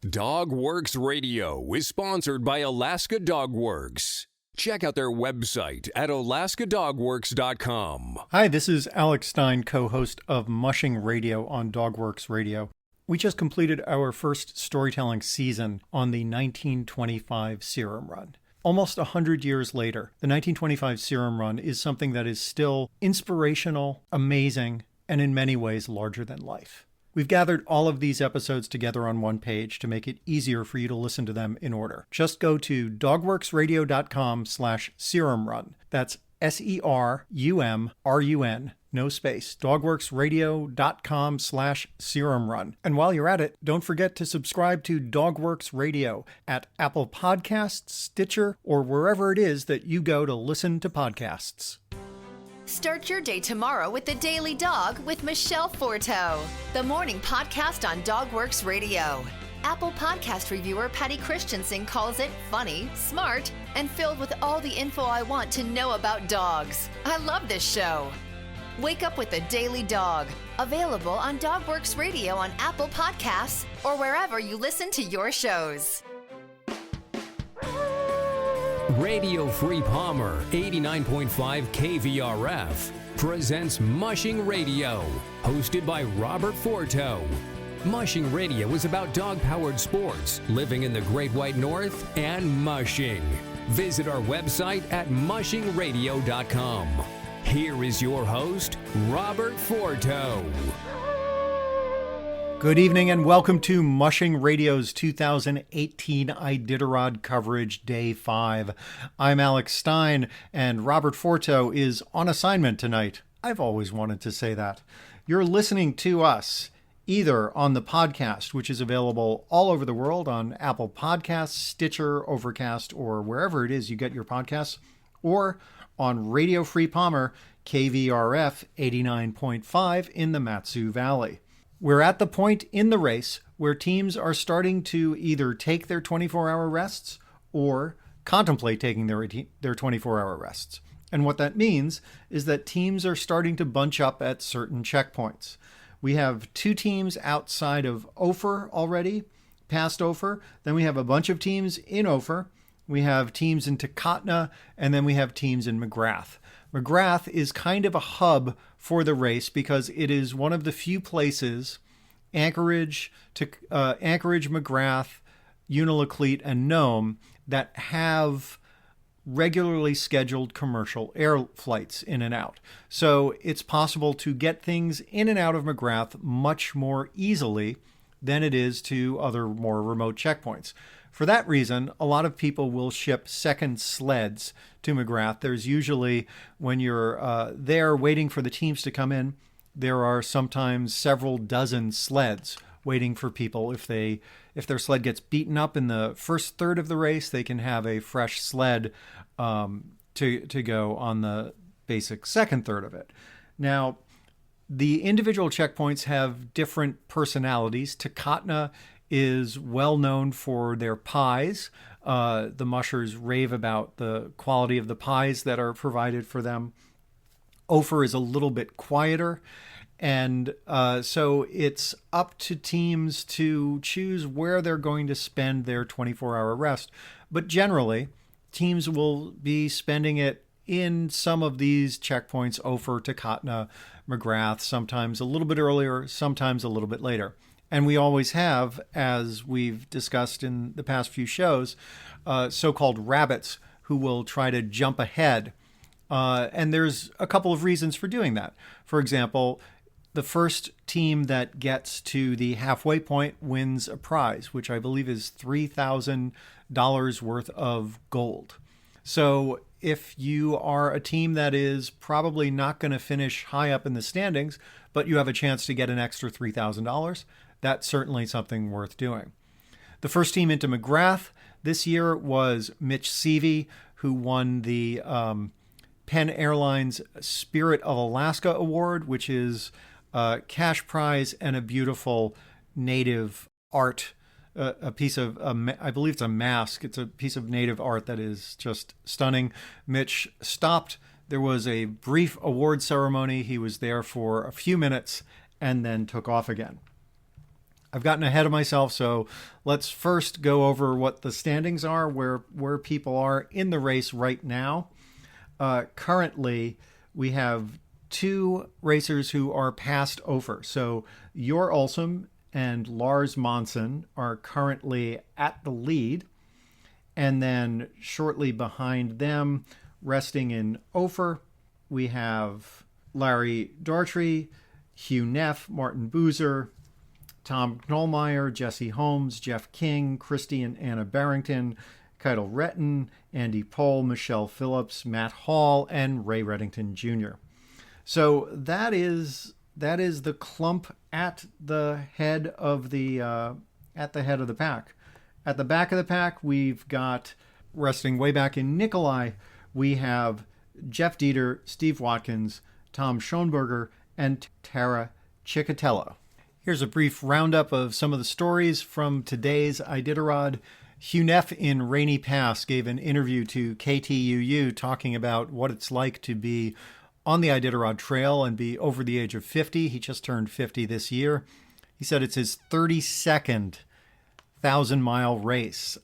Dogworks Radio is sponsored by Alaska Dogworks. Check out their website at alaskadogworks.com. Hi, this is Alex Stein, co-host of Mushing Radio on Dogworks Radio. We just completed our first storytelling season on the 1925 Serum Run. Almost 100 years later, the 1925 Serum Run is something that is still inspirational, amazing, and in many ways larger than life. We've gathered all of these episodes together on one page to make it easier for you to listen to them in order. Just go to dogworksradio.com/serumrun. That's SERUMRUN, no space, dogworksradio.com/serumrun. And while you're at it, don't forget to subscribe to Dogworks Radio at Apple Podcasts, Stitcher, or wherever it is that you go to listen to podcasts. Start your day tomorrow with The Daily Dog with Michelle Forto, the morning podcast on Dogworks Radio. Apple Podcast reviewer Patty Christensen calls it funny, smart, and filled with all the info I want to know about dogs. I love this show. Wake up with The Daily Dog, available on Dogworks Radio on Apple Podcasts or wherever you listen to your shows. Radio Free Palmer 89.5 KVRF presents Mushing Radio, hosted by Robert Forto. Mushing Radio is about dog-powered sports, living in the Great White North, and mushing. Visit our website at mushingradio.com. Here is your host, Robert Forto. Good evening and welcome to Mushing Radio's 2018 Iditarod coverage, Day 5. I'm Alex Stein, and Robert Forto is on assignment tonight. I've always wanted to say that. You're listening to us either on the podcast, which is available all over the world on Apple Podcasts, Stitcher, Overcast, or wherever it is you get your podcasts, or on Radio Free Palmer, KVRF 89.5 in the Mat-Su Valley. We're at the point in the race where teams are starting to either take their 24-hour rests or contemplate taking their 24-hour rests. And what that means is that teams are starting to bunch up at certain checkpoints. We have 2 teams outside of Ophir already, past Ophir. Then we have a bunch of teams in Ophir. We have teams in Takotna, and then we have teams in McGrath. McGrath is kind of a hub for the race because it is one of the few places, Anchorage, McGrath, Unalakleet, and Nome, that have regularly scheduled commercial air flights in and out. So it's possible to get things in and out of McGrath much more easily than it is to other more remote checkpoints. For that reason, a lot of people will ship second sleds to McGrath. There's usually, when you're there waiting for the teams to come in, there are sometimes several dozen sleds waiting for people. If their sled gets beaten up in the first third of the race, they can have a fresh sled to go on the basic second third of it. Now, the individual checkpoints have different personalities. Takotna is well known for their pies. The mushers rave about the quality of the pies that are provided for them. Ophir is a little bit quieter, and so it's up to teams to choose where they're going to spend their 24-hour rest. But generally, teams will be spending it in some of these checkpoints, Ophir, Takotna, McGrath, sometimes a little bit earlier, sometimes a little bit later. And we always have, as we've discussed in the past few shows, so-called rabbits who will try to jump ahead. And there's a couple of reasons for doing that. For example, the first team that gets to the halfway point wins a prize, which I believe is $3,000 worth of gold. So if you are a team that is probably not going to finish high up in the standings, but you have a chance to get an extra $3,000, that's certainly something worth doing. The first team into McGrath this year was Mitch Seavey, who won the Penn Airlines Spirit of Alaska Award, which is a cash prize and a beautiful native art, a piece of, I believe it's a mask. It's a piece of native art that is just stunning. Mitch stopped. There was a brief award ceremony. He was there for a few minutes and then took off again. I've gotten ahead of myself, so let's first go over what the standings are, where people are in the race right now. Currently, we have 2 racers who are passed over. So Yor Olsum and Lars Monson are currently at the lead. And then shortly behind them, resting in Ophir, we have Larry Dartrey, Hugh Neff, Martin Boozer, Tom Knollmeyer, Jesse Holmes, Jeff King, Christy and Anna Barrington, Keitel Retton, Andy Pohl, Michelle Phillips, Matt Hall, and Ray Reddington Jr. So that is the clump at the head of the pack. At the back of the pack, we've got, resting way back in Nikolai, we have Jeff Dieter, Steve Watkins, Tom Schoenberger, and Tara Ciccatello. Here's a brief roundup of some of the stories from today's Iditarod. Hugh Neff in Rainy Pass gave an interview to KTUU talking about what it's like to be on the Iditarod Trail and be over the age of 50. He just turned 50 this year. He said it's his 32nd 1,000-mile race.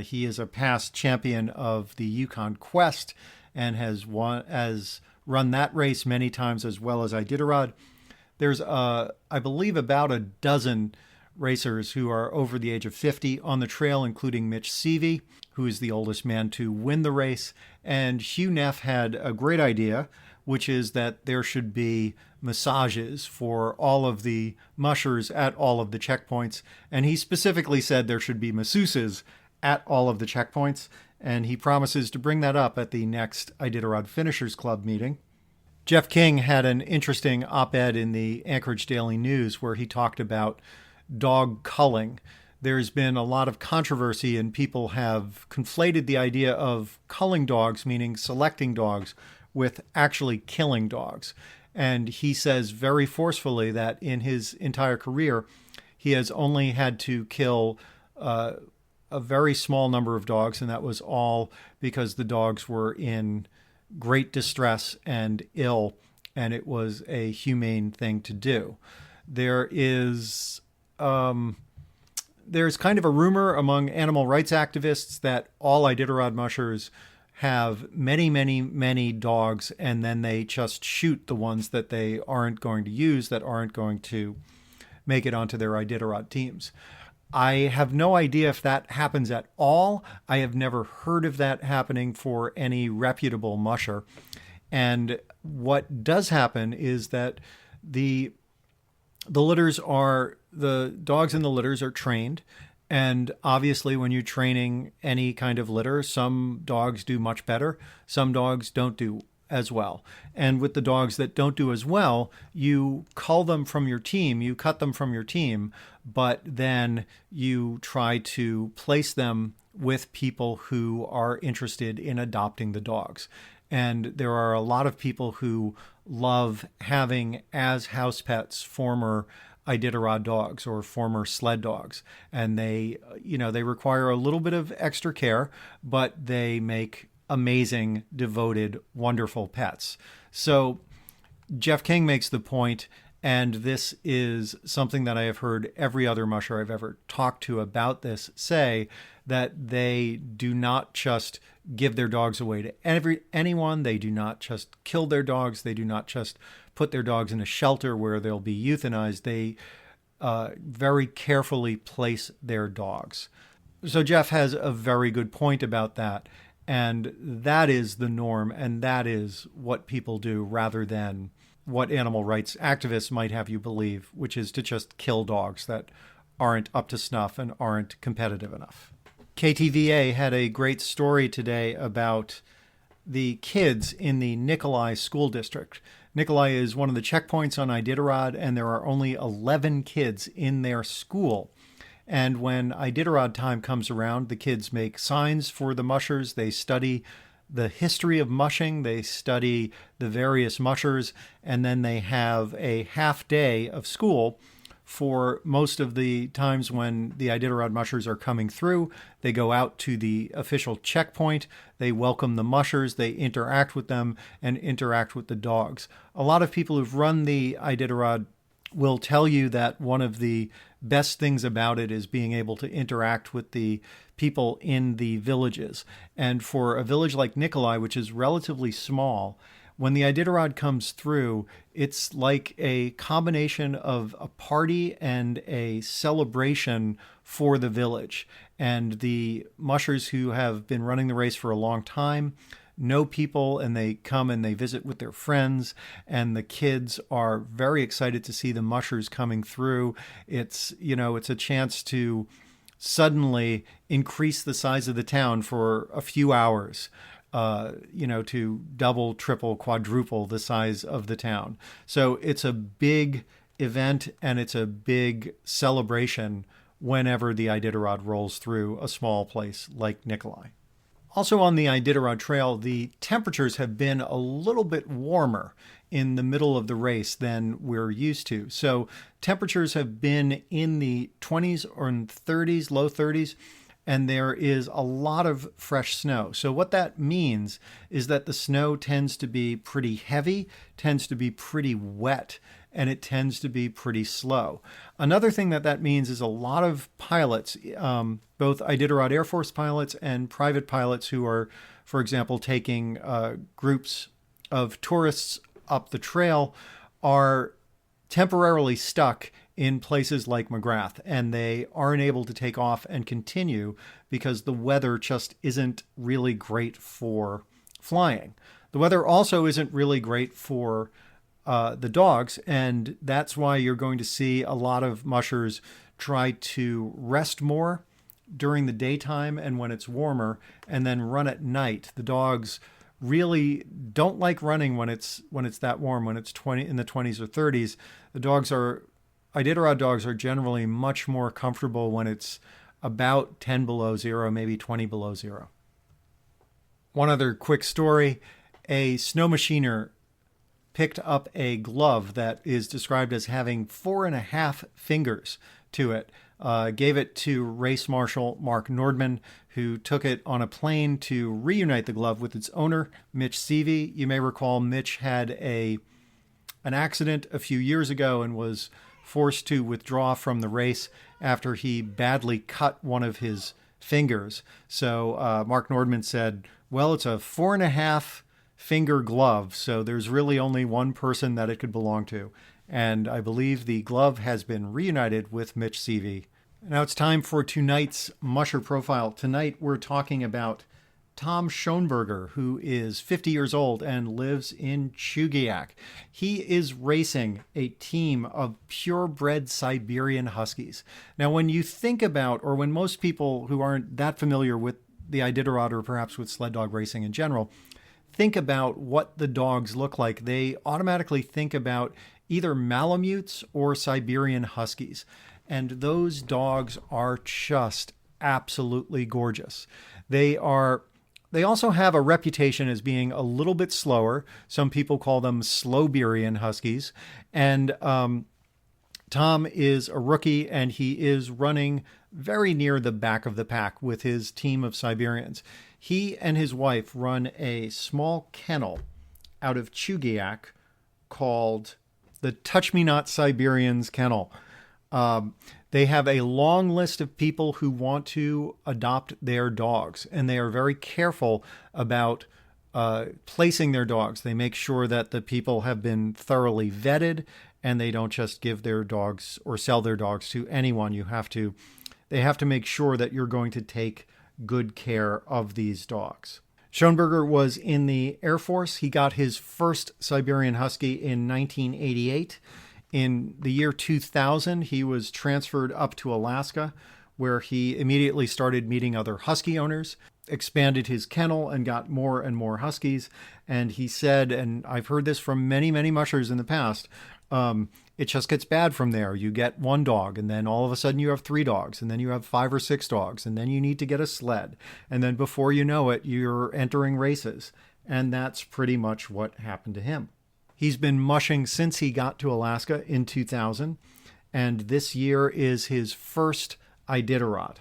He is a past champion of the Yukon Quest and has run that race many times, as well as Iditarod. There's, I believe, about a dozen racers who are over the age of 50 on the trail, including Mitch Seavey, who is the oldest man to win the race. And Hugh Neff had a great idea, which is that there should be massages for all of the mushers at all of the checkpoints. And he specifically said there should be masseuses at all of the checkpoints. And he promises to bring that up at the next Iditarod Finishers Club meeting. Jeff King had an interesting op-ed in the Anchorage Daily News where he talked about dog culling. There's been a lot of controversy, and people have conflated the idea of culling dogs, meaning selecting dogs, with actually killing dogs. And he says very forcefully that in his entire career, he has only had to kill a very small number of dogs, and that was all because the dogs were in great distress and ill, and it was a humane thing to do. There's kind of a rumor among animal rights activists that all Iditarod mushers have many, many, many dogs, and then they just shoot the ones that they aren't going to use, that aren't going to make it onto their Iditarod teams. I have no idea if that happens at all. I have never heard of that happening for any reputable musher. And what does happen is that the dogs in the litters are trained. And obviously, when you're training any kind of litter, some dogs do much better. Some dogs don't do as well. And with the dogs that don't do as well, you cull them from your team, you cut them from your team, but then you try to place them with people who are interested in adopting the dogs. And there are a lot of people who love having as house pets former Iditarod dogs or former sled dogs. And they require a little bit of extra care, but they make amazing, devoted, wonderful pets. So Jeff King makes the point, and this is something that I have heard every other musher I've ever talked to about this say, that they do not just give their dogs away to anyone. They do not just kill their dogs. They do not just put their dogs in a shelter where they'll be euthanized. They very carefully place their dogs. So Jeff has a very good point about that. And that is the norm, and that is what people do rather than what animal rights activists might have you believe, which is to just kill dogs that aren't up to snuff and aren't competitive enough. KTVA had a great story today about the kids in the Nikolai School District. Nikolai is one of the checkpoints on Iditarod, and there are only 11 kids in their school. And when Iditarod time comes around, the kids make signs for the mushers. They study the history of mushing. They study the various mushers. And then they have a half day of school for most of the times when the Iditarod mushers are coming through. They go out to the official checkpoint. They welcome the mushers. They interact with them and interact with the dogs. A lot of people who've run the Iditarod will tell you that one of the best things about it is being able to interact with the people in the villages. And for a village like Nikolai, which is relatively small, when the Iditarod comes through, it's like a combination of a party and a celebration for the village. And the mushers who have been running the race for a long time know people, and they come and they visit with their friends, and the kids are very excited to see the mushers coming through. It's a chance to suddenly increase the size of the town for a few hours. To double, triple, quadruple the size of the town. So it's a big event, and it's a big celebration whenever the Iditarod rolls through a small place like Nikolai. Also on the Iditarod Trail, the temperatures have been a little bit warmer in the middle of the race than we're used to. So temperatures have been in the 20s or 30s, low 30s, and there is a lot of fresh snow. So what that means is that the snow tends to be pretty heavy, tends to be pretty wet, and it tends to be pretty slow. Another thing that means is a lot of pilots, both Iditarod Air Force pilots and private pilots who are, for example, taking groups of tourists up the trail, are temporarily stuck in places like McGrath, and they aren't able to take off and continue because the weather just isn't really great for flying. The weather also isn't really great for the dogs, and that's why you're going to see a lot of mushers try to rest more during the daytime and when it's warmer, and then run at night. The dogs really don't like running when it's that warm, when it's in the 20s or 30s. Iditarod dogs are generally much more comfortable when it's about 10 below zero, maybe 20 below zero. One other quick story: a snow machiner picked up a glove that is described as having 4.5 fingers to it, gave it to Race Marshal Mark Nordman, who took it on a plane to reunite the glove with its owner, Mitch Seavey. You may recall Mitch had an accident a few years ago and was forced to withdraw from the race after he badly cut one of his fingers. So Mark Nordman said, well, it's a 4.5 finger glove, so there's really only one person that it could belong to. And I believe the glove has been reunited with Mitch Seavey. Now it's time for tonight's Musher Profile. Tonight we're talking about Tom Schoenberger, who is 50 years old and lives in Chugiak. He is racing a team of purebred Siberian Huskies. Now, when you think about, or when most people who aren't that familiar with the Iditarod or perhaps with sled dog racing in general, think about what the dogs look like, they automatically think about either Malamutes or Siberian Huskies. And those dogs are just absolutely gorgeous. They also have a reputation as being a little bit slower. Some people call them Slowberian Huskies. And Tom is a rookie, and he is running very near the back of the pack with his team of Siberians. He and his wife run a small kennel out of Chugiak called the Touch Me Not Siberians Kennel. They have a long list of people who want to adopt their dogs, and they are very careful about placing their dogs. They make sure that the people have been thoroughly vetted, and they don't just give their dogs or sell their dogs to anyone. They have to make sure that you're going to take good care of these dogs. Schoenberger was in the Air Force. He got his first Siberian Husky in 1988. In the year 2000, he was transferred up to Alaska, where he immediately started meeting other Husky owners, expanded his kennel, and got more and more Huskies. And he said, and I've heard this from many, many mushers in the past, it just gets bad from there. You get one dog, and then all of a sudden you have 3 dogs, and then you have 5 or 6 dogs, and then you need to get a sled. And then before you know it, you're entering races. And that's pretty much what happened to him. He's been mushing since he got to Alaska in 2000, and this year is his first Iditarod.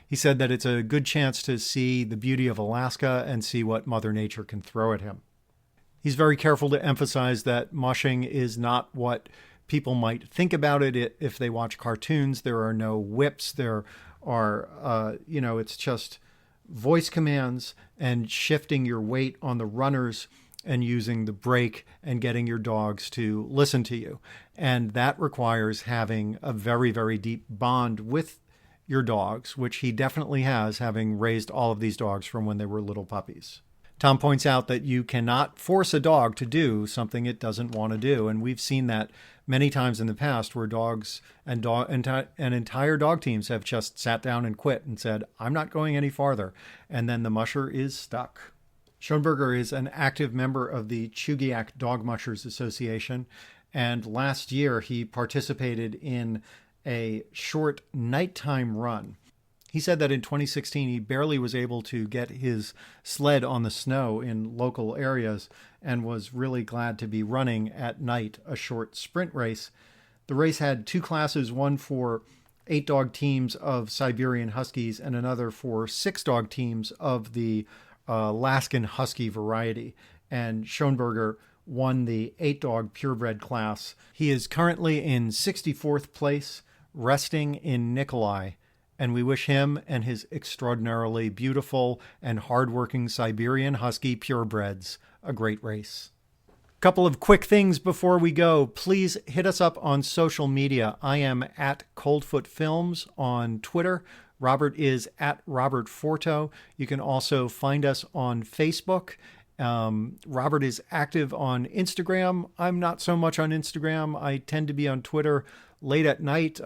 He said that it's a good chance to see the beauty of Alaska and see what Mother Nature can throw at him. He's very careful to emphasize that mushing is not what people might think about it if they watch cartoons. There are no whips. There are, it's just voice commands and shifting your weight on the runners and using the brake and getting your dogs to listen to you. And that requires having a very, very deep bond with your dogs, which he definitely has, having raised all of these dogs from when they were little puppies. Tom points out that you cannot force a dog to do something it doesn't want to do. And we've seen that many times in the past where dogs and entire dog teams have just sat down and quit and said, I'm not going any farther. And then the musher is stuck. Schoenberger is an active member of the Chugiak Dog Mushers Association. And last year he participated in a short nighttime run. He said that in 2016, he barely was able to get his sled on the snow in local areas and was really glad to be running at night a short sprint race. The race had two classes, one for 8-dog teams of Siberian Huskies and another for 6-dog teams of the Alaskan Husky variety. And Schoenberger won the 8-dog purebred class. He is currently in 64th place, resting in Nikolai. And we wish him and his extraordinarily beautiful and hardworking Siberian Husky purebreds a great race. Couple of quick things before we go. Please hit us up on social media. I am at Coldfoot Films on Twitter. Robert is at Robert Forto. You can also find us on Facebook. Robert is active on Instagram. I'm not so much on Instagram. I tend to be on Twitter late at night.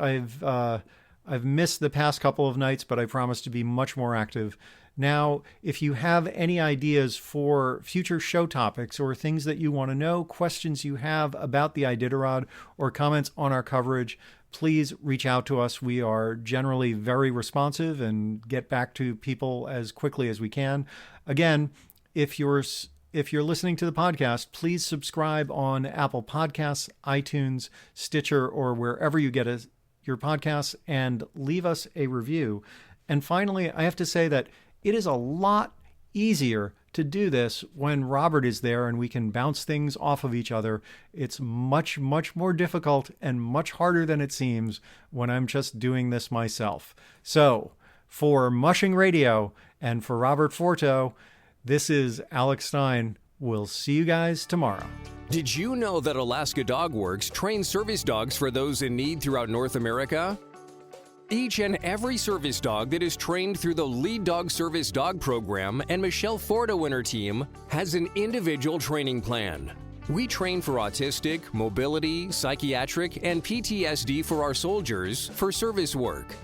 I've missed the past couple of nights, but I promise to be much more active. Now, if you have any ideas for future show topics or things that you want to know, questions you have about the Iditarod, or comments on our coverage, please reach out to us. We are generally very responsive and get back to people as quickly as we can. Again, if you're listening to the podcast, please subscribe on Apple Podcasts, iTunes, Stitcher, or wherever you get your podcasts, and leave us a review. And finally, I have to say that it is a lot easier to do this when Robert is there and we can bounce things off of each other. It's much, much more difficult and much harder than it seems when I'm just doing this myself. So, for Mushing Radio and for Robert Forto, this is Alex Stein. We'll see you guys tomorrow. Did you know that Alaska Dog Works trains service dogs for those in need throughout North America? Each and every service dog that is trained through the Lead Dog Service Dog Program and Michelle Forto and her team has an individual training plan. We train for autistic, mobility, psychiatric, and PTSD for our soldiers for service work.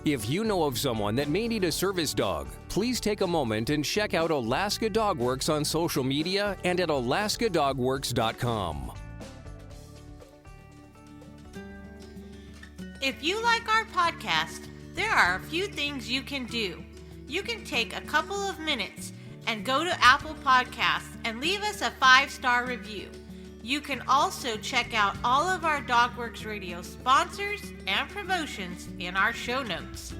If you know of someone that may need a service dog, please take a moment and check out Alaska Dog Works on social media and at alaskadogworks.com. If you like our podcast, there are a few things you can do. You can take a couple of minutes and go to Apple Podcasts and leave us a 5-star review. You can also check out all of our DogWorks Radio sponsors and promotions in our show notes.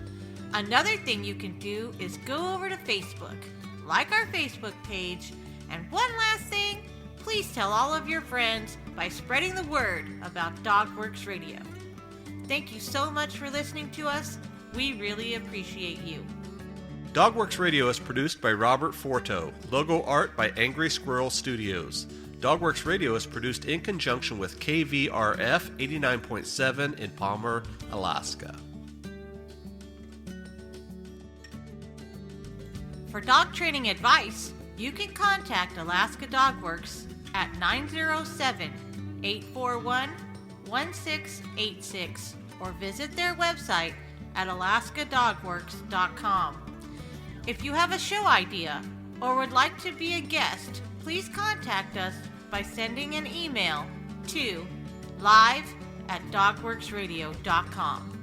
Another thing you can do is go over to Facebook, like our Facebook page, and one last thing, please tell all of your friends by spreading the word about DogWorks Radio. Thank you so much for listening to us. We really appreciate you. DogWorks Radio is produced by Robert Forto. Logo art by Angry Squirrel Studios. DogWorks Radio is produced in conjunction with KVRF 89.7 in Palmer, Alaska. For dog training advice, you can contact Alaska Dogworks at 907-841-1686 or visit their website at alaskadogworks.com. If you have a show idea or would like to be a guest, please contact us by sending an email to live@dogworksradio.com.